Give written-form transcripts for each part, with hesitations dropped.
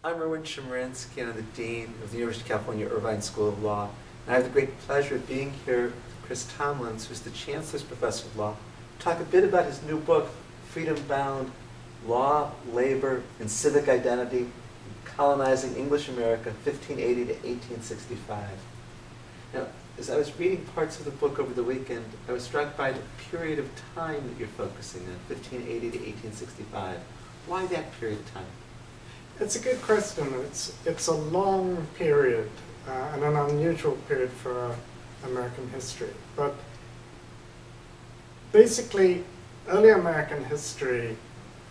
I'm Erwin Chemerinsky, and I'm the Dean of the University of California, Irvine School of Law. And I have the great pleasure of being here with Chris Tomlins, who's the Chancellor's Professor of Law, to talk a bit about his new book, Freedom-Bound: Law, Labor, and Civic Identity, Colonizing English America, 1580 to 1865. Now, as I was reading parts of the book over the weekend, I was struck by the period of time that you're focusing on, 1580 to 1865. Why that period of time? It's a good question. It's a long period and an unusual period for American history. But basically, early American history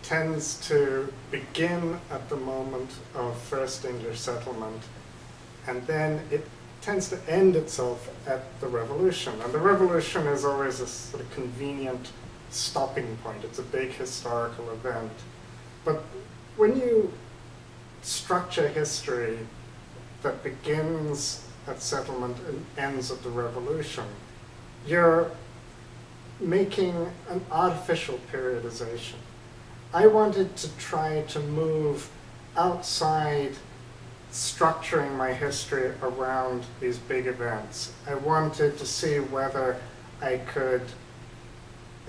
tends to begin at the moment of first English settlement, and then it tends to end itself at the Revolution. And the Revolution is always a sort of convenient stopping point. It's a big historical event. But when you structure history that begins at settlement and ends at the Revolution, you're making an artificial periodization. I wanted to try to move outside structuring my history around these big events. I wanted to see whether I could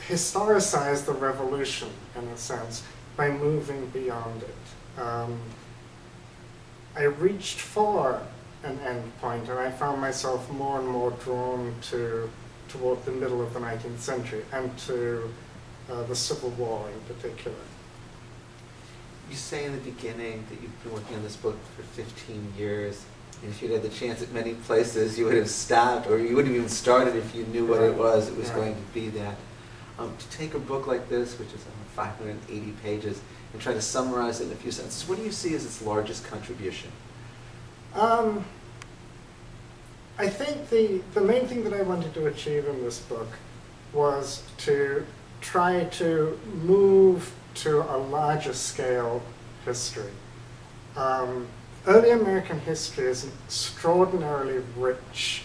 historicize the Revolution, in a sense, by moving beyond it. I reached for an end point, and I found myself more and more drawn toward the middle of the 19th century and to the Civil War in particular. You say in the beginning that you've been working on this book for 15 years. And if you'd had the chance at many places, you would have stopped, or you wouldn't have even started if you knew what it was going to be that. To take a book like this, which is 580 pages, and try to summarize it in a few sentences, what do you see as its largest contribution? I think the main thing that I wanted to achieve in this book was to try to move to a larger scale history. Early American history is an extraordinarily rich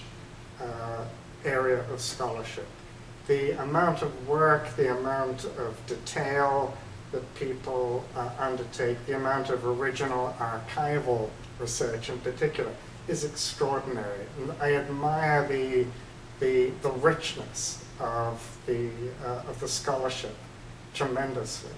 area of scholarship. The amount of work, the amount of detail that people undertake, the amount of original archival research in particular is extraordinary. And I admire the richness of the scholarship tremendously.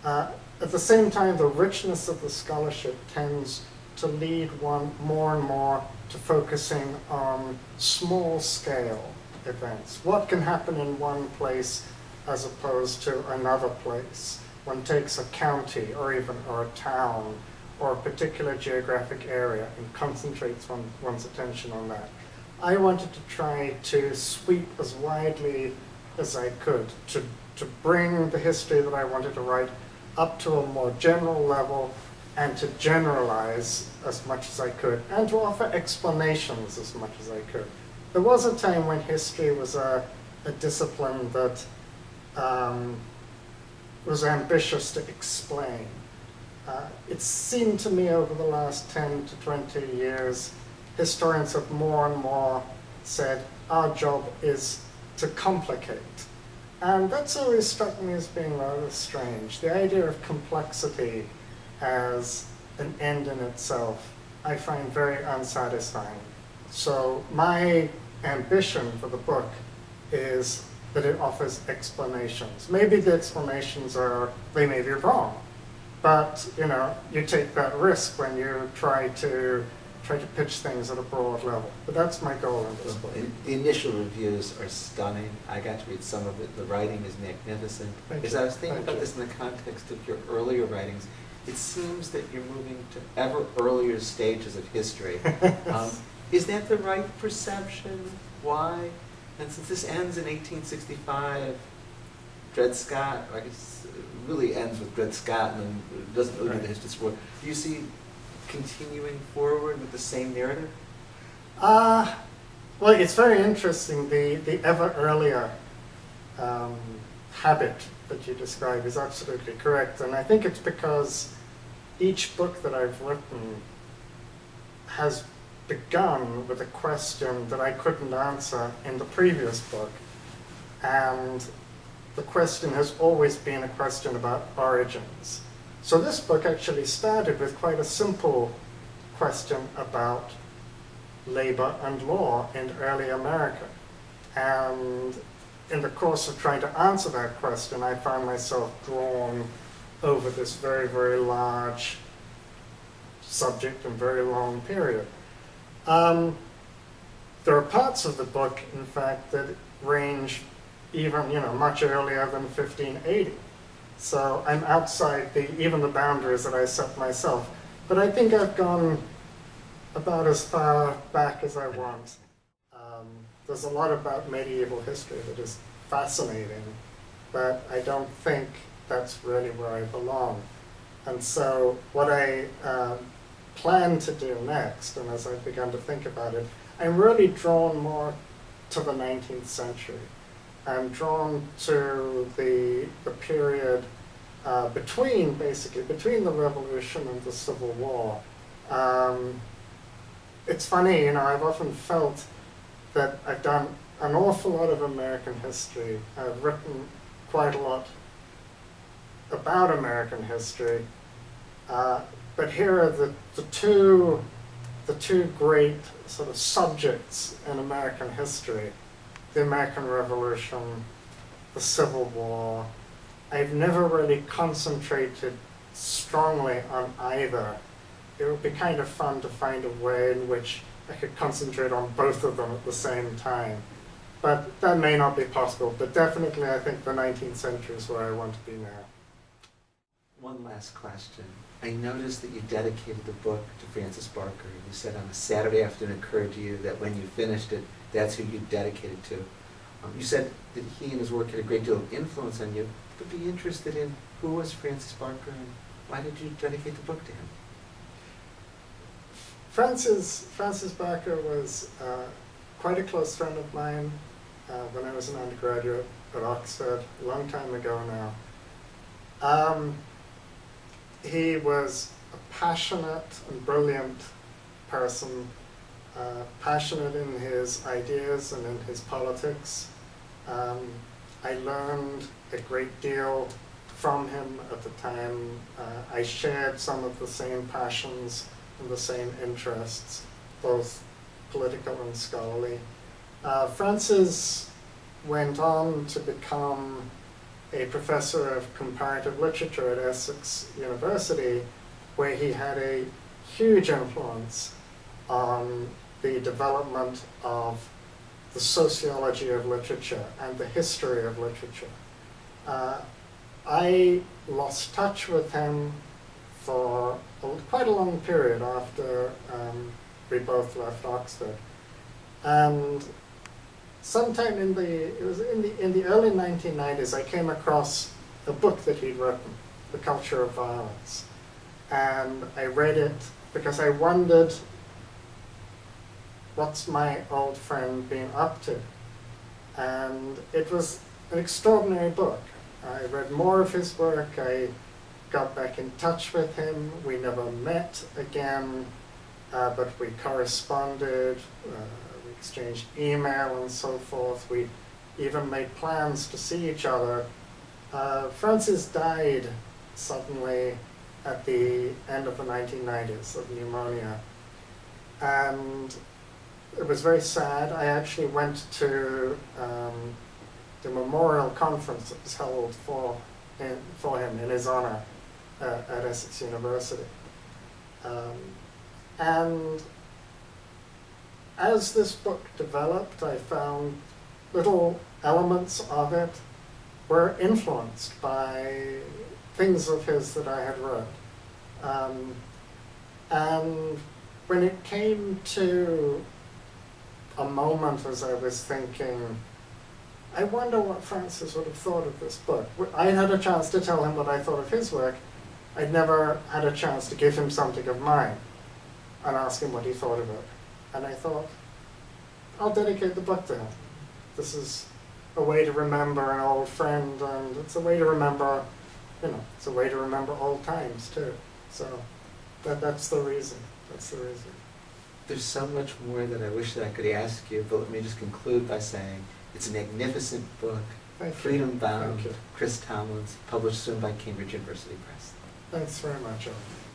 At the same time, the richness of the scholarship tends to lead one more and more to focusing on small-scale events. What can happen in one place as opposed to another place? One takes a county or a town or a particular geographic area and concentrates one's attention on that. I wanted to try to sweep as widely as I could to bring the history that I wanted to write up to a more general level and to generalize as much as I could and to offer explanations as much as I could. There was a time when history was a discipline that was ambitious to explain. It seemed to me over the last 10 to 20 years, historians have more and more said, our job is to complicate. And that's always struck me as being rather strange. The idea of complexity as an end in itself, I find very unsatisfying. So my ambition for the book is that it offers explanations. Maybe the explanations they may be wrong, but you take that risk when you try to pitch things at a broad level. But that's my goal in this book. The initial reviews are stunning. I got to read some of it. The writing is magnificent. As I was thinking about this in the context of your earlier writings, it seems that you're moving to ever earlier stages of history. Is that the right perception? Why? And since this ends in 1865, Dred Scott, I guess it really ends with Dred Scott and then it doesn't really do the history support. Do you see continuing forward with the same narrative? Well, it's very interesting. The ever earlier habit that you describe is absolutely correct. And I think it's because each book that I've written has begun with a question that I couldn't answer in the previous book. And the question has always been a question about origins. So this book actually started with quite a simple question about labor and law in early America. And in the course of trying to answer that question, I found myself drawn over this very, very large subject and very long period. There are parts of the book, in fact, that range even, much earlier than 1580. So I'm outside even the boundaries that I set myself. But I think I've gone about as far back as I want. There's a lot about medieval history that is fascinating, but I don't think that's really where I belong. And so what I plan to do next, and as I've begun to think about it, I'm really drawn more to the 19th century. I'm drawn to the period between the Revolution and the Civil War. It's funny, I've often felt that I've done an awful lot of American history. I've written quite a lot about American history, but here are the two great sort of subjects in American history: the American Revolution, the Civil War. I've never really concentrated strongly on either. It would be kind of fun to find a way in which I could concentrate on both of them at the same time. But that may not be possible, but definitely I think the 19th century is where I want to be now. One last question. I noticed that you dedicated the book to Francis Barker. You said on a Saturday afternoon it occurred to you that when you finished it, that's who you dedicated to. You said that he and his work had a great deal of influence on you, but be interested in who was Francis Barker and why did you dedicate the book to him? Francis Barker was quite a close friend of mine when I was an undergraduate at Oxford, a long time ago now. He was a passionate and brilliant person, passionate in his ideas and in his politics. I learned a great deal from him at the time. I shared some of the same passions and the same interests, both political and scholarly. Francis went on to become a professor of comparative literature at Essex University, where he had a huge influence on the development of the sociology of literature and the history of literature. I lost touch with him for quite a long period after we both left Oxford. And sometime in the early 1990s, I came across a book that he'd written, The Culture of Violence. And I read it because I wondered, what's my old friend been up to? And it was an extraordinary book. I read more of his work. I got back in touch with him. We never met again, but we corresponded. We exchanged email and so forth. We even made plans to see each other. Francis died suddenly at the end of the 1990s of pneumonia. And it was very sad. I actually went to the memorial conference that was held for him in his honor at Essex University. And as this book developed, I found little elements of it were influenced by things of his that I had read. And when it came to a moment as I was thinking, I wonder what Francis would have thought of this book. I had a chance to tell him what I thought of his work. I'd never had a chance to give him something of mine and ask him what he thought of it. And I thought, I'll dedicate the book to him. This is a way to remember an old friend, and it's a way to remember, it's a way to remember old times too. So that's the reason. That's the reason. There's so much more that I wish that I could ask you, but let me just conclude by saying it's a magnificent book, Thank you. Freedom Bound, Thank you. Chris Tomlins, published soon by Cambridge University Press. Thanks very much, Erwin.